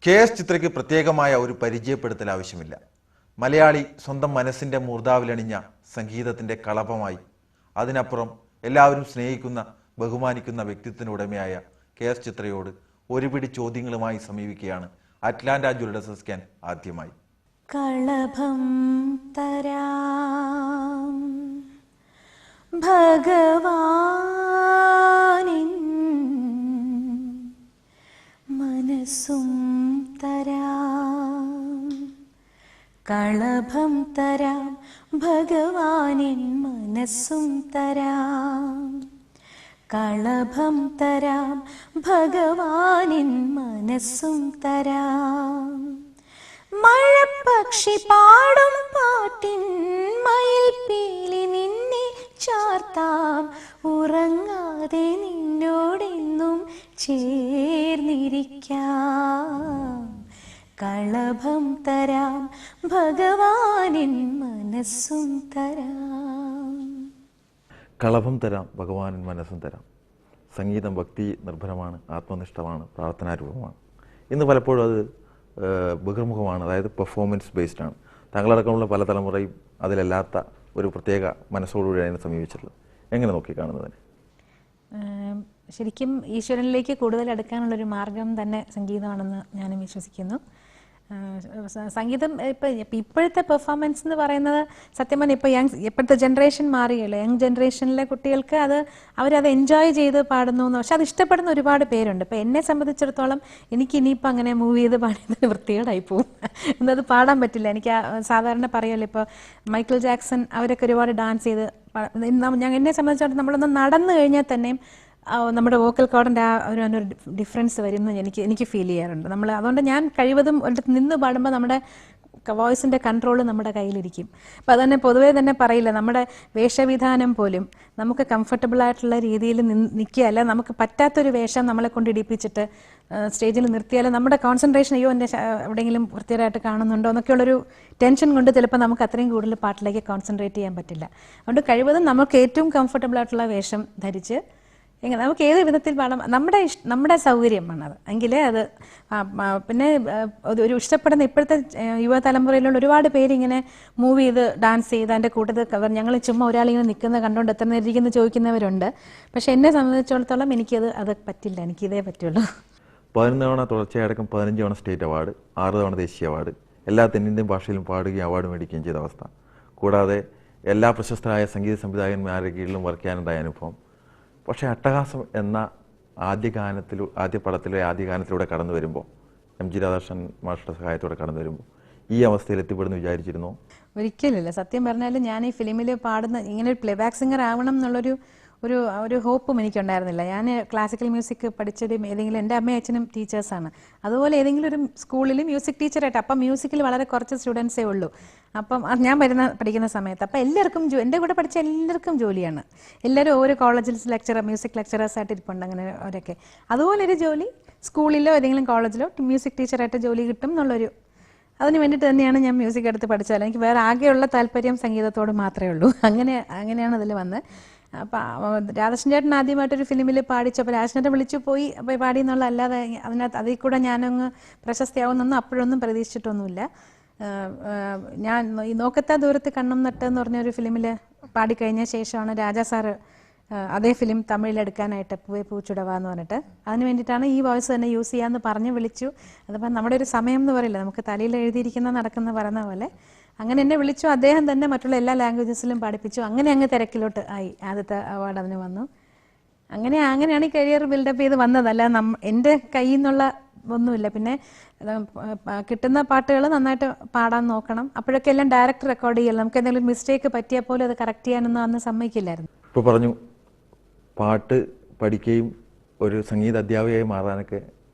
KS. ചിത്രയ്ക്ക് പ്രത്യേകമായ ഒരു പരിചയപ്പെടുത്തൽ ആവശ്യമില്ല. മലയാളി സ്വന്തം മനസ്സിന്റെ മൂർധാവിലണിഞ്ഞ സംഗീതത്തിന്റെ കളഭമായി, അതിനപ്പുറം എല്ലാവരും സ്നേഹിക്കുന്ന ബഹുമാനിക്കുന്ന വ്യക്തിത്വത്തിനുടമയായ കെ.എസ്. ചിത്രയോട് ഒരുപിടി ചോദ്യങ്ങളുമായി സമീപിക്കുകയാണ് അറ്റ്ലാന്റ ജ്വല്ലറി സ്കാൻ ആദ്യമായി. കളഭം തരാം ഭഗവാനിൻ മനസ്സും തരാം, കളഭം തരാം ഭഗവാനിൻ മനസ്സും തരാം, കളഭം തരാം ഭഗവാനിൻ മനസ്സും തരാം. മഴപ്പക്ഷി പാടും പാട്ടിൻ മയിൽപ്പീലി നിന്നെ ചാർത്താം, ഉറങ്ങാതെ നിന്നോടെന്നും ചേർന്നിരിക്കാം. കളഭം തരാം ഭഗവാനിൻ മനസ്സും തരാം. കളഭം തരാം ഭഗവാനിൻ മനസ്സും തരാം. സംഗീതം ഭക്തി നിർഭരമാണ്, ആത്മനിഷ്ഠമാണ്, പ്രാർത്ഥനാരൂപമാണ്. ഇന്ന് പലപ്പോഴും അത് ബഹിർമുഖമാണ്, അതായത് പെർഫോമൻസ് ബേസ്ഡ് ആണ്. താങ്കളടക്കമുള്ള പല തലമുറയും അതിലല്ലാത്ത ഒരു പ്രത്യേക മനസ്സോടുകൂടി അതിനെ സമീപിച്ചിട്ടുള്ളത്. എങ്ങനെ നോക്കിക്കാണുന്നതിന്? ശരിക്കും ഈശ്വരനിലേക്ക് കൂടുതൽ അടുക്കാനുള്ളൊരു മാർഗം തന്നെ സംഗീതമാണെന്ന് ഞാനും വിശ്വസിക്കുന്നു. സംഗീതം ഇപ്പോഴത്തെ പെർഫോമൻസ് എന്ന് പറയുന്നത് സത്യം പറഞ്ഞാൽ ഇപ്പോഴത്തെ ജനറേഷൻ മാറിയല്ലോ. യങ് ജനറേഷനിലെ കുട്ടികൾക്ക് അവരത് എൻജോയ് ചെയ്ത് പാടുന്നു, പക്ഷെ അത് ഇഷ്ടപ്പെടുന്ന ഒരുപാട് പേരുണ്ട്. ഇപ്പം എന്നെ സംബന്ധിച്ചിടത്തോളം എനിക്ക് ഇനിയിപ്പോൾ അങ്ങനെ മൂവ് ചെയ്ത് പാടുന്നത് വൃത്തികേടായി പോവും, എന്നത് പാടാൻ പറ്റില്ല. എനിക്ക് സാധാരണ പറയുമല്ലോ, ഇപ്പോൾ മൈക്കിൾ ജാക്സൺ അവരൊക്കെ ഒരുപാട് ഡാൻസ് ചെയ്ത് എന്നെ സംബന്ധിച്ചിടത്തോളം നമ്മളൊന്ന് നടന്നു കഴിഞ്ഞാൽ തന്നെയും നമ്മുടെ വോക്കൽ കോഡിൻ്റെ ഒരു ഡിഫറൻസ് വരുന്നു എനിക്ക് ഫീൽ ചെയ്യാറുണ്ട്. അതുകൊണ്ട് ഞാൻ കഴിവതും ഒരിടത്ത് നിന്ന് പാടുമ്പോൾ നമ്മുടെ വോയിസിൻ്റെ കൺട്രോൾ നമ്മുടെ കയ്യിലിരിക്കും. അപ്പം അതുതന്നെ പൊതുവേ തന്നെ പറയില്ല, നമ്മുടെ വേഷവിധാനം പോലും നമുക്ക് കംഫർട്ടബിൾ ആയിട്ടുള്ള രീതിയിൽ നിൽക്കുകയല്ല, നമുക്ക് പറ്റാത്തൊരു വേഷം നമ്മളെ കൊണ്ട് ഇടിപ്പിച്ചിട്ട് സ്റ്റേജിൽ നിർത്തിയാൽ നമ്മുടെ കോൺസെൻട്രേഷൻ എൻ്റെ എവിടെയെങ്കിലും വൃത്തിയായിട്ട് കാണുന്നുണ്ടോ എന്നൊക്കെയുള്ളൊരു ടെൻഷൻ കൊണ്ട് ചിലപ്പോൾ നമുക്ക് അത്രയും കൂടുതൽ പാട്ടിലേക്ക് കോൺസെൻട്രേറ്റ് ചെയ്യാൻ പറ്റില്ല. അതുകൊണ്ട് കഴിവതും നമുക്ക് ഏറ്റവും കംഫർട്ടബിൾ ആയിട്ടുള്ള വേഷം ധരിച്ച് നമുക്ക് ഏത് വിധത്തിൽ പാടാം, നമ്മുടെ സൗകര്യമാണത് എങ്കിലേ അത്. പിന്നെ ഒരു ഇഷ്ടപ്പെടുന്ന ഇപ്പോഴത്തെ യുവതലമുറയിലുള്ള ഒരുപാട് പേര് ഇങ്ങനെ മൂവ് ചെയ്ത് ഡാൻസ് ചെയ്ത് അതിൻ്റെ കൂട്ടത്തിൽ ഞങ്ങൾ ചുമ്മാ ഒരാളിങ്ങനെ നിൽക്കുന്നത് കണ്ടുകൊണ്ട് എത്ര നേരിരിക്കുന്നു ചോദിക്കുന്നവരുണ്ട്. പക്ഷെ എന്നെ സംബന്ധിച്ചിടത്തോളം അത് പറ്റില്ല, എനിക്കിതേ പറ്റുള്ളൂ. 11 തവണ തുടർച്ചയടക്കം 15 തവണ സ്റ്റേറ്റ് അവാർഡ്, 6 തവണ ദേശീയ അവാർഡ്, എല്ലാ തെന്നിന്ത്യൻ ഭാഷയിലും പാടുകയും അവാർഡ് മേടിക്കുകയും ചെയ്ത അവസ്ഥ. കൂടാതെ എല്ലാ പ്രശസ്തരായ സംഗീത സംവിധായകന്മാരുടെ കീഴിലും വർക്ക് ചെയ്യാനുണ്ടായ അനുഭവം. പക്ഷേ അട്ടഹാസം എന്ന ആദ്യ ഗാനത്തിലൂടെ കടന്നു വരുമ്പോൾ, എം ജി രാധാകൃഷ്ണൻ മാസ്റ്ററുടെ സഹായത്തോടെ കടന്നു വരുമ്പോൾ ഈ അവസ്ഥയിൽ എത്തിപ്പെടുന്നു വിചാരിച്ചിരുന്നു? ഒരിക്കലില്ല. സത്യം പറഞ്ഞാൽ ഞാൻ ഈ ഫിലിമിൽ പാടുന്ന ഇങ്ങനെ ഒരു പ്ലേബാക്ക് സിംഗർ ആവണം എന്നുള്ളൊരു ഒരു ഹോപ്പും എനിക്കുണ്ടായിരുന്നില്ല. ഞാൻ ക്ലാസിക്കൽ മ്യൂസിക് പഠിച്ചതും ഏതെങ്കിലും എൻ്റെ അമ്മയും അച്ഛനും ടീച്ചേഴ്സാണ്. അതുപോലെ ഏതെങ്കിലും ഒരു സ്കൂളിൽ മ്യൂസിക് ടീച്ചറായിട്ട്, അപ്പം മ്യൂസിക്കിൽ വളരെ കുറച്ച് സ്റ്റുഡൻസേ ഉള്ളൂ. അപ്പം ഞാൻ പഠിക്കുന്ന സമയത്ത് അപ്പം എല്ലാവർക്കും എൻ്റെ കൂടെ പഠിച്ച എല്ലാവർക്കും ജോലിയാണ്. എല്ലാവരും ഓരോ കോളേജിൽ മ്യൂസിക് ലെക്ചറേഴ്സായിട്ട് ഇരിപ്പുണ്ട്. അങ്ങനെ അവരൊക്കെ അതുപോലൊരു ജോലി സ്കൂളിലോ ഏതെങ്കിലും കോളേജിലോ മ്യൂസിക് ടീച്ചറായിട്ട് ജോലി കിട്ടും എന്നുള്ളൊരു അതിന് വേണ്ടിയിട്ട് തന്നെയാണ് ഞാൻ മ്യൂസിക് എടുത്ത് പഠിച്ചത്. എനിക്ക് വേറെ ആകെയുള്ള താല്പര്യം സംഗീതത്തോട് മാത്രമേ ഉള്ളൂ. അങ്ങനെയാണ് അതിൽ വന്ന്. അപ്പം രാധാകൃഷ്ണൻ ചേട്ടൻ ആദ്യമായിട്ടൊരു ഫിലിമിൽ പാടിച്ചപ്പോൾ രാധാകൃഷ്ണനെ വിളിച്ചു പോയി പാടി എന്നുള്ള അല്ലാതെ അതിൽ കൂടെ ഞാനങ്ങ് പ്രശസ്തിയാവുന്നൊന്നും അപ്പോഴൊന്നും പ്രതീക്ഷിച്ചിട്ടൊന്നുമില്ല. ഞാൻ ഈ നോക്കത്താ ദൂരത്ത് കണ്ണം നട്ട് എന്ന് പറഞ്ഞൊരു ഫിലിമിൽ പാടിക്കഴിഞ്ഞ ശേഷമാണ് രാജാ സാറ് അതേ ഫിലിം തമിഴിലെടുക്കാനായിട്ട് പൂവേ പൂച്ചുടവ എന്ന് പറഞ്ഞിട്ട് അതിന് വേണ്ടിയിട്ടാണ് ഈ വോയിസ് തന്നെ യൂസ് ചെയ്യാമെന്ന് പറഞ്ഞ് വിളിച്ചു. അതിപ്പോൾ നമ്മുടെ ഒരു സമയം എന്ന് പറയില്ല, നമുക്ക് തലയിൽ എഴുതിയിരിക്കുന്ന നടക്കുന്ന പറയുന്ന പോലെ അങ്ങനെ എന്നെ വിളിച്ചു. അദ്ദേഹം തന്നെ മറ്റുള്ള എല്ലാ ലാംഗ്വേജസിലും പഠിപ്പിച്ചു. അങ്ങനെ അങ്ങ് തിരക്കിലോട്ട് ആയി. ആദ്യത്തെ അവാർഡ് അതിന് വന്നു. അങ്ങനെയാണ് ഈ കരിയർ ബിൽഡപ്പ് ചെയ്ത് വന്നത്. അല്ല എൻ്റെ കയ്യിൽ നിന്നുള്ള ഒന്നുമില്ല. പിന്നെ കിട്ടുന്ന പാട്ടുകൾ നന്നായിട്ട് പാടാൻ നോക്കണം. അപ്പോഴൊക്കെ എല്ലാം ഡയറക്റ്റ് റെക്കോർഡ് ചെയ്യണം. നമുക്ക് എന്തെങ്കിലും മിസ്റ്റേക്ക് പറ്റിയാൽ പോലും അത് കറക്റ്റ് ചെയ്യാനൊന്നും അന്ന് സമ്മതിക്കില്ലായിരുന്നു. ഇപ്പോൾ പറഞ്ഞു പാട്ട് പഠിക്കുകയും ഒരു സംഗീത അധ്യാപികയായി മാറാനൊക്കെ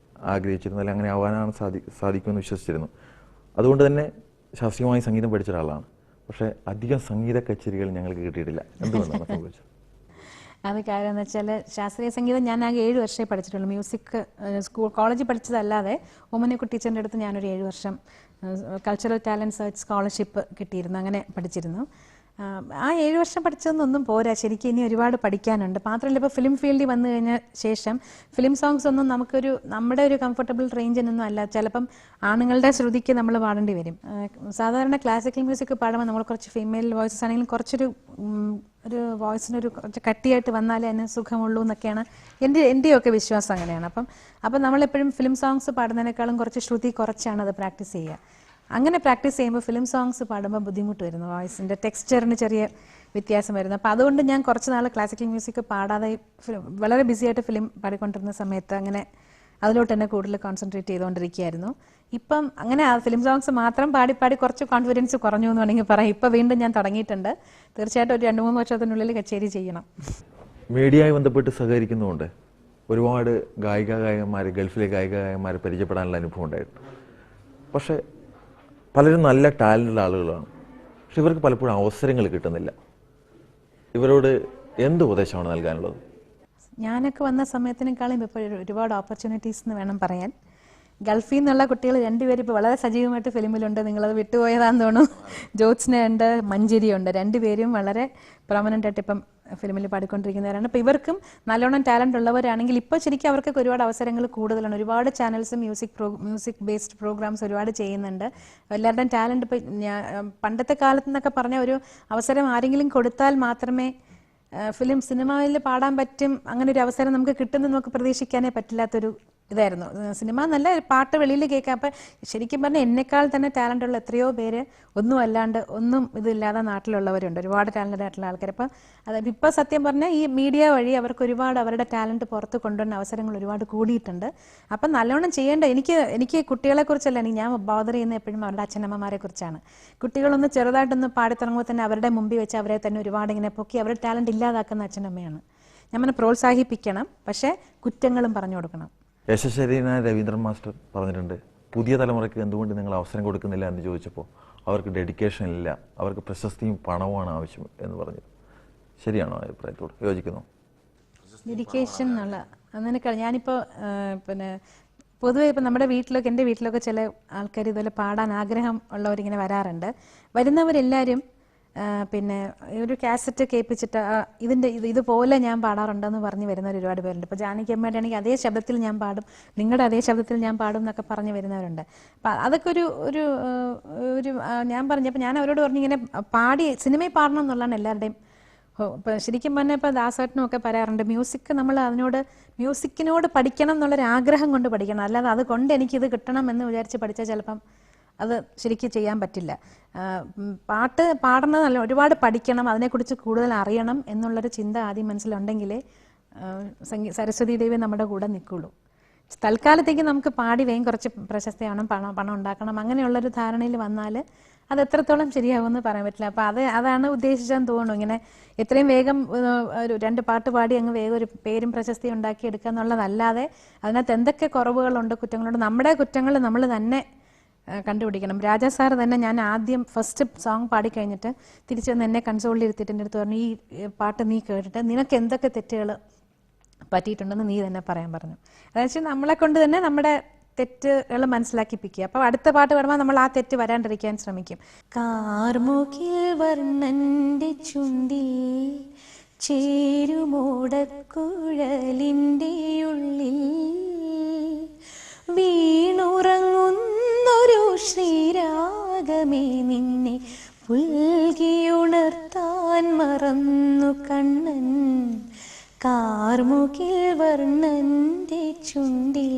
ആഗ്രഹിച്ചിരുന്നു, അല്ലെങ്കിൽ അങ്ങനെ ആവാനാണ് സാധിക്കുമെന്ന് വിശ്വസിച്ചിരുന്നു. അതുകൊണ്ട് തന്നെ ശാസ്ത്രീയമായി സംഗീതം പഠിച്ച ഒരാളാണ്. പക്ഷേ അധികം സംഗീത കച്ചേരികൾ ഞങ്ങൾക്ക് കിട്ടിയിട്ടില്ല. എന്തുകൊണ്ടാണ് സംഭവിച്ചത്? അത് കാര്യം എന്ന് വെച്ചാൽ ശാസ്ത്രീയ സംഗീതം ഞാൻ ആകെ 7 വർഷമേ പഠിച്ചിട്ടുള്ളൂ. മ്യൂസിക് കോളേജിൽ പഠിച്ചതല്ലാതെ ഉമ്മനിക്കുട്ടി ടീച്ചറിൻ്റെ അടുത്ത് ഞാനൊരു 7 വർഷം കൾച്ചറൽ ടാലൻറ്റ് സെർച്ച് സ്കോളർഷിപ്പ് കിട്ടിയിരുന്നു, അങ്ങനെ പഠിച്ചിരുന്നു. ആ 7 വർഷം പഠിച്ചതൊന്നും പോരാ, ശരിക്കും ഇനി ഒരുപാട് പഠിക്കാനുണ്ട്. മാത്രമല്ല ഇപ്പോൾ ഫിലിം ഫീൽഡിൽ വന്നു കഴിഞ്ഞ ശേഷം ഫിലിം സോങ്സ് ഒന്നും നമ്മുടെ ഒരു കംഫർട്ടബിൾ റേഞ്ചിനൊന്നും അല്ല. ചിലപ്പം ആണുങ്ങളുടെ ശ്രുതിക്ക് നമ്മൾ പാടേണ്ടി വരും. സാധാരണ ക്ലാസിക്കൽ മ്യൂസിക് പാടുമ്പോൾ നമ്മൾ കുറച്ച് ഫീമെയിൽ വോയിസസ് ആണെങ്കിലും ഒരു വോയിസിനൊരു കുറച്ച് കട്ടിയായിട്ട് വന്നാലേ അതിന് സുഖമുള്ളൂ എന്നൊക്കെയാണ് എൻ്റെയൊക്കെ വിശ്വാസം അങ്ങനെയാണ്. അപ്പം നമ്മളെപ്പോഴും ഫിലിം സോങ്സ് പാടുന്നതിനേക്കാളും കുറച്ച് ശ്രുതി കുറച്ചാണ് അത് പ്രാക്ടീസ് ചെയ്യുക. അങ്ങനെ പ്രാക്ടീസ് ചെയ്യുമ്പോൾ ഫിലിം സോങ്സ് പാടുമ്പോൾ ബുദ്ധിമുട്ട് വരുന്നു, വോയിസിൻ്റെ ടെക്സ്ചറിന് ചെറിയ വ്യത്യാസം വരുന്നു. അപ്പോൾ അതുകൊണ്ട് ഞാൻ കുറച്ച് നാൾ ക്ലാസിക്കൽ മ്യൂസിക് പാടാതെ വളരെ ബിസിയായിട്ട് ഫിലിം പാടിക്കൊണ്ടിരുന്ന സമയത്ത് അങ്ങനെ അതിലോട്ട് തന്നെ കൂടുതൽ കോൺസെൻട്രേറ്റ് ചെയ്തുകൊണ്ടിരിക്കുകയായിരുന്നു. ഇപ്പം അങ്ങനെ ആ ഫിലിം സോങ്സ് മാത്രം പാടി കുറച്ച് കോൺഫിഡൻസ് കുറഞ്ഞു എന്ന് വേണമെങ്കിൽ പറയാം. ഇപ്പം വീണ്ടും ഞാൻ തുടങ്ങിയിട്ടുണ്ട്. തീർച്ചയായിട്ടും ഒരു 2-3 വർഷത്തിനുള്ളിൽ കച്ചേരി ചെയ്യണം. മീഡിയയുമായി ബന്ധപ്പെട്ട് സഹകരിക്കുന്നതുകൊണ്ട് ഒരുപാട് ഗായകന്മാർ, ഗൾഫിലെ ഗായകന്മാരെ പരിചയപ്പെടാനുള്ള അനുഭവം ഉണ്ടായിരുന്നു. പക്ഷേ പലരും നല്ല ടാലൻ്റുള്ള ആളുകളാണ്. പക്ഷെ ഇവർക്ക് പലപ്പോഴും അവസരങ്ങൾ കിട്ടുന്നില്ല. ഇവരോട് എന്ത് ഉപദേശമാണ് നൽകാനുള്ളത്? ഞാനൊക്കെ വന്ന സമയത്തിനേക്കാളും ഇപ്പോൾ ഒരുപാട് ഓപ്പർച്യൂണിറ്റീസ് എന്ന് വേണം പറയാൻ. ഗൾഫിൽ നിന്നുള്ള കുട്ടികൾ 2 പേര് ഇപ്പോൾ വളരെ സജീവമായിട്ട് ഫിലിമിലുണ്ട്. നിങ്ങളത് വിട്ടുപോയതാന്ന് തോന്നുന്നു. ജ്യോത്സ്നയുണ്ട്, മഞ്ജരിയുണ്ട്. 2 പേരും വളരെ പ്രൊമനൻ്റ് ആയിട്ട് ഇപ്പം ഫിലിമിൽ പാടിക്കൊണ്ടിരിക്കുന്നവരാണ്. അപ്പോൾ ഇവർക്കും നല്ലോണം ടാലൻ്റ് ഉള്ളവരാണെങ്കിൽ ഇപ്പോൾ ശരിക്കും അവർക്കൊക്കെ ഒരുപാട് അവസരങ്ങൾ കൂടുതലാണ്. ഒരുപാട് ചാനൽസ് മ്യൂസിക് ബേസ്ഡ് പ്രോഗ്രാംസ് ഒരുപാട് ചെയ്യുന്നുണ്ട്. എല്ലാവരുടെയും ടാലൻറ്റ് ഇപ്പോൾ പണ്ടത്തെ കാലത്ത് നിന്നൊക്കെ പറഞ്ഞ ഒരു അവസരം ആരെങ്കിലും കൊടുത്താൽ മാത്രമേ സിനിമയിൽ പാടാൻ പറ്റും, അങ്ങനെ ഒരു അവസരം നമുക്ക് കിട്ടുമെന്ന് നമുക്ക് പ്രതീക്ഷിക്കാനേ പറ്റില്ലാത്തൊരു ഇതായിരുന്നു. സിനിമ നല്ല പാട്ട് വെളിയിൽ കേൾക്കാം. അപ്പം ശരിക്കും പറഞ്ഞാൽ എന്നെക്കാൾ തന്നെ ടാലൻ്റ് ഉള്ള എത്രയോ പേര് ഒന്നും അല്ലാണ്ട് ഒന്നും ഇതില്ലാതെ നാട്ടിലുള്ളവരുണ്ട്, ഒരുപാട് ടാലൻ്റ് ആയിട്ടുള്ള ആൾക്കാർ. അപ്പം അതായത് ഇപ്പോൾ സത്യം പറഞ്ഞാൽ ഈ മീഡിയ വഴി അവർക്ക് ഒരുപാട് അവരുടെ ടാലൻറ്റ് പുറത്ത് കൊണ്ടുവരുന്ന അവസരങ്ങൾ ഒരുപാട് കൂടിയിട്ടുണ്ട്. അപ്പം നല്ലോണം ചെയ്യേണ്ട എനിക്ക് കുട്ടികളെക്കുറിച്ചല്ല, ഞാൻ ബോധർ ചെയ്യുന്ന എപ്പോഴും അവരുടെ അച്ഛനമ്മമാരെ കുറിച്ചാണ്. കുട്ടികളൊന്ന് ചെറുതായിട്ടൊന്ന് പാടിത്തുടങ്ങുമ്പോൾ തന്നെ അവരുടെ മുമ്പിൽ വെച്ച് അവരെ തന്നെ ഒരുപാട് ഇങ്ങനെ പൊക്കി അവരുടെ ടാലൻറ്റ് ഇല്ലാതാക്കുന്ന അച്ഛനമ്മയാണ്. ഞാൻ പ്രോത്സാഹിപ്പിക്കണം, പക്ഷേ കുറ്റങ്ങളും പറഞ്ഞു കൊടുക്കണം. യശസ്വരീനായ രവീന്ദ്രൻ മാസ്റ്റർ പറഞ്ഞിട്ടുണ്ട്, പുതിയ തലമുറയ്ക്ക് എന്തുകൊണ്ട് നിങ്ങൾ അവസരം കൊടുക്കുന്നില്ല എന്ന് ചോദിച്ചപ്പോൾ അവർക്ക് ഡെഡിക്കേഷൻ ഇല്ല, അവർക്ക് പ്രശസ്തിയും പണവുമാണ് ആവശ്യം എന്ന് പറഞ്ഞു. ശരിയാണോ? അഭിപ്രായത്തോട് യോജിക്കുന്നു? ഡെഡിക്കേഷൻ എന്നുള്ള അങ്ങനെയൊക്കെ ഞാനിപ്പോൾ പൊതുവെ ഇപ്പം നമ്മുടെ എൻ്റെ വീട്ടിലൊക്കെ ചില ആൾക്കാർ ഇതുപോലെ പാടാൻ ആഗ്രഹം ഉള്ളവരിങ്ങനെ വരാറുണ്ട്. വരുന്നവരെല്ലാവരും ഒരു കാസറ്റ് കേൾപ്പിച്ചിട്ട് ഇതുപോലെ ഞാൻ പാടാറുണ്ടെന്ന് പറഞ്ഞ് വരുന്നവർ ഒരുപാട് പേരുണ്ട്. ഇപ്പോൾ ജാനകിയമ്മയുടെ ആണെങ്കിൽ അതേ ശബ്ദത്തിൽ ഞാൻ പാടും, നിങ്ങളുടെ അതേ ശബ്ദത്തിൽ ഞാൻ പാടും എന്നൊക്കെ പറഞ്ഞ് വരുന്നവരുണ്ട്. അപ്പം അതൊക്കെ ഒരു ഞാൻ പറഞ്ഞപ്പോൾ ഞാൻ അവരോട് പറഞ്ഞു, ഇങ്ങനെ സിനിമയിൽ പാടണം എന്നുള്ളതാണ് എല്ലാവരുടെയും. ഇപ്പം ശരിക്കും പറഞ്ഞാൽ ഇപ്പോൾ ദാസേട്ടനും ഒക്കെ പറയാറുണ്ട്, നമ്മൾ മ്യൂസിക്കിനോട് പഠിക്കണം എന്നുള്ളൊരാഗ്രഹം കൊണ്ട് പഠിക്കണം, അല്ലാതെ അതുകൊണ്ട് എനിക്കിത് കിട്ടണം എന്ന് വിചാരിച്ച് പഠിച്ചാൽ ചിലപ്പം അത് ശരിക്കും ചെയ്യാൻ പറ്റില്ല. പാട്ട് പാടണമെന്നല്ല, ഒരുപാട് പഠിക്കണം, അതിനെക്കുറിച്ച് കൂടുതൽ അറിയണം എന്നുള്ളൊരു ചിന്ത ആദ്യം മനസ്സിലുണ്ടെങ്കിലേ സരസ്വതി ദേവി നമ്മുടെ കൂടെ നിൽക്കുള്ളൂ. തൽക്കാലത്തേക്ക് നമുക്ക് പാടി വേഗം കുറച്ച് പ്രശസ്തിയാവണം, പണം ഉണ്ടാക്കണം, അങ്ങനെയുള്ളൊരു ധാരണയിൽ വന്നാൽ അത് എത്രത്തോളം ശരിയാവുമെന്ന് പറയാൻ പറ്റില്ല. അപ്പോൾ അതാണ് ഉദ്ദേശിച്ചതെന്ന് തോന്നുന്നു. ഇങ്ങനെ എത്രയും വേഗം ഒരു 2 പാട്ട് പാടി അങ്ങ് വേഗം ഒരു പേരും പ്രശസ്തിയും ഉണ്ടാക്കിയെടുക്കുക എന്നുള്ളതല്ലാതെ അതിനകത്ത് എന്തൊക്കെ കുറവുകളുണ്ട്, കുറ്റങ്ങളുണ്ട്, നമ്മുടെ കുറ്റങ്ങൾ നമ്മൾ തന്നെ കണ്ടുപിടിക്കണം. രാജാ സാർ തന്നെ, ഞാൻ ആദ്യം ഫസ്റ്റ് സോങ് പാടിക്കഴിഞ്ഞിട്ട് തിരിച്ചു വന്ന് എന്നെ കൺസോളിൽ ഇരുത്തിയിട്ട് എൻ്റെ അടുത്ത് പറഞ്ഞു, ഈ പാട്ട് നീ കേട്ടിട്ട് നിനക്ക് എന്തൊക്കെ തെറ്റുകൾ പറ്റിയിട്ടുണ്ടെന്ന് നീ തന്നെ പറയാൻ പറഞ്ഞു. അതായത് നമ്മളെ കൊണ്ട് തന്നെ നമ്മുടെ തെറ്റുകൾ മനസ്സിലാക്കിപ്പിക്കുക. അപ്പോൾ അടുത്ത പാട്ട് പാടുമ്പോൾ നമ്മൾ ആ തെറ്റ് വരാണ്ടിരിക്കാൻ ശ്രമിക്കും. കാർമുകിൽ വർണ്ണന്റെ ചുണ്ടിൽ ചേരുമോടക്കുഴലിൻ്റെ ഉള്ളിൽ വീണുറങ്ങുന്നൊരു ശ്രീരാഗമേ, നിന്നെ പുൽകിയുണർത്താൻ മറന്നു കണ്ണൻ. കാർമുകിൽ വർണ്ണന്റെ ചുണ്ടിൽ